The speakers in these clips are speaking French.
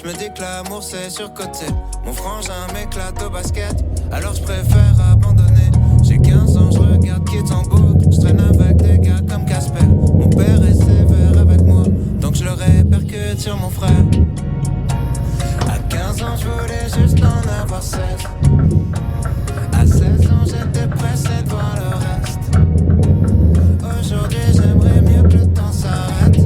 Je me dis que l'amour c'est surcoté. Mon frangin m'éclate au basket, alors je préfère abandonner. J'ai 15 ans, je regarde Kids en boucle. Je traîne avec des gars comme Casper. Mon père est sévère avec moi, donc je le répercute sur mon frère. À 15 ans, je voulais juste en avoir 16. À 16 ans, j'étais pressé de voir le reste. Aujourd'hui, j'aimerais mieux que le temps s'arrête.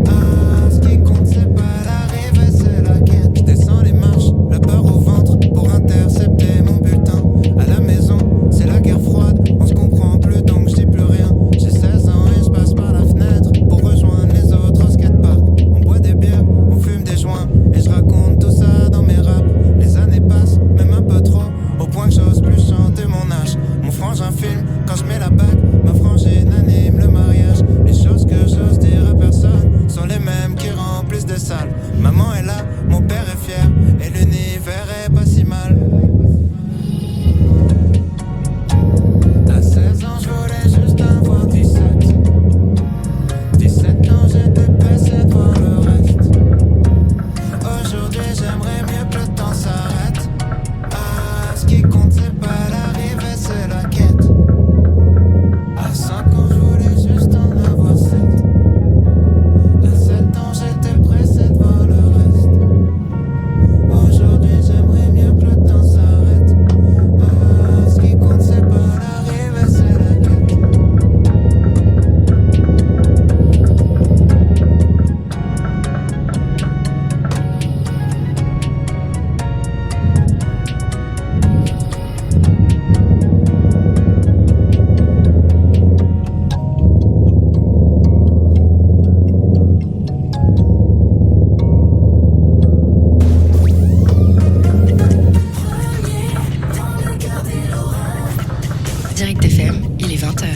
Ah, ce qui compte, c'est pas l'arrivée, c'est la quête. Je descends les marches, la peur au ventre, pour intercepter mon bulletin. À la maison, c'est la guerre froide, on se comprend plus donc je dis plus rien. J'ai 16 ans et je passe par la fenêtre pour rejoindre les autres au skatepark. On boit des bières, on fume des joints et je raconte tout ça dans mes raps. Les années passent, même un peu trop, au point que j'ose plus chanter mon âge. Mon frangin filme quand je mets la bague, ma frangine anime le mariage. Les choses que j'ose dire à personne sont les mêmes qui remplissent des salles. Maman est là, mon père est fier et l'univers est pas si mal. À 16 ans, je voulais juste avoir 17. 17 ans, j'étais pressé de voir le reste. Aujourd'hui, j'aimerais mieux que le temps s'arrête. Ah, ce qui compte, c'est pas l'arrivée, c'est la quête. À 5 ans, je voulais juste en avoir 7. À 7 ans, j'étais pressé de voir le reste. Aujourd'hui, j'aimerais mieux que le temps s'arrête. Ah, ce qui compte, c'est pas l'arrivée, c'est la quête. Direct FM, il est 20h.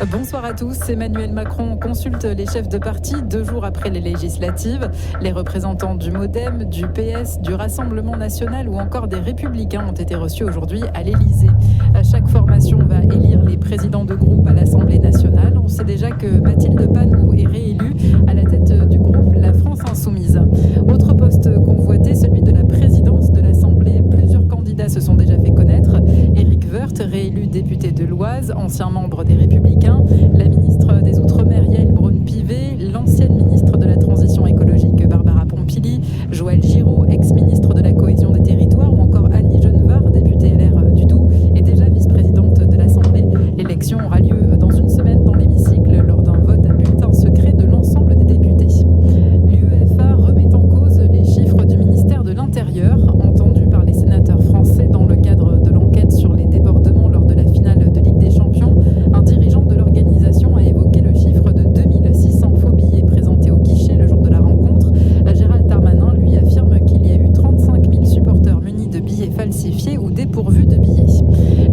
Bonsoir à tous. Emmanuel Macron consulte les chefs de parti 2 jours après les législatives. Les représentants du MoDem, du PS, du Rassemblement national ou encore des Républicains ont été reçus aujourd'hui à l'Élysée. Chaque formation va élire les présidents de groupe à l'Assemblée nationale. On sait déjà que Mathilde Panot est réélue à la tête du groupe La France Insoumise. Autre poste convoité, celui de la présidence de l'Assemblée. Plusieurs candidats se sont déjà fait connaître. Éric Woerth, réélu député de l'Oise, ancien membre des Républicains. La ministre des Outre-mer, Yaël Braun-Pivet, l'ancienne ministre de la Transition écologique, Barbara Pompili, Joël Giraud, ex-ministre de la Cohésion des Territoires, ou encore Annie Genevard, députée LR du Doubs, et déjà vice-présidente de l'Assemblée. L'élection aura lieu dans une semaine dans l'hémicycle lors d'un vote à bulletin secret de l'ensemble des députés. L'UEFA remet en cause les chiffres du ministère de l'Intérieur, entendus par les sénateurs français dans le cadre de l'enquête sur les débordements lors de la finale de Ligue des Champions. Un dirigeant de l'organisation a évoqué le chiffre de 2600 faux billets présentés au guichet le jour de la rencontre. Gérald Darmanin, lui, affirme qu'il y a eu 35 000 supporters munis de billets falsifiés ou dépourvus de billets.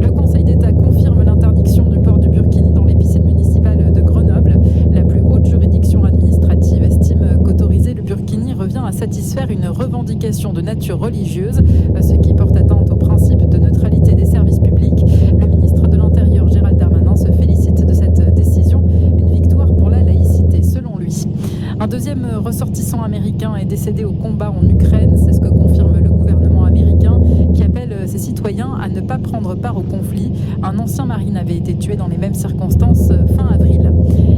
Le Conseil d'État confirme l'interdiction du port du burkini dans les piscines municipales de Grenoble. La plus haute juridiction administrative estime qu'autoriser le burkini revient à satisfaire une revendication de nature religieuse, ce qui porte atteinte au principe de neutralité des services publics. Le ministre de l'Intérieur, Gérald Darmanin, se félicite de cette décision, une victoire pour la laïcité, selon lui. Un deuxième ressortissant américain est décédé au combat en Ukraine, c'est ce que confirme le gouvernement américain, qui appelle ses citoyens à ne pas prendre part au conflit. Un ancien marine avait été tué dans les mêmes circonstances fin avril.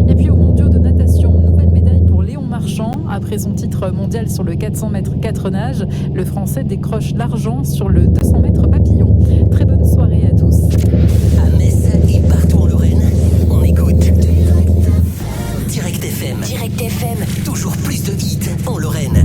Et puis aux mondiaux de natation, nouvelle médaille pour Léon Marchand. Après son titre mondial sur le 400 mètres 4 nages, le Français décroche l'argent sur le 200 mètres papillon. Très bonne soirée à tous. À Metz et partout en Lorraine, on écoute Direct FM. Direct FM, toujours plus de hits en Lorraine.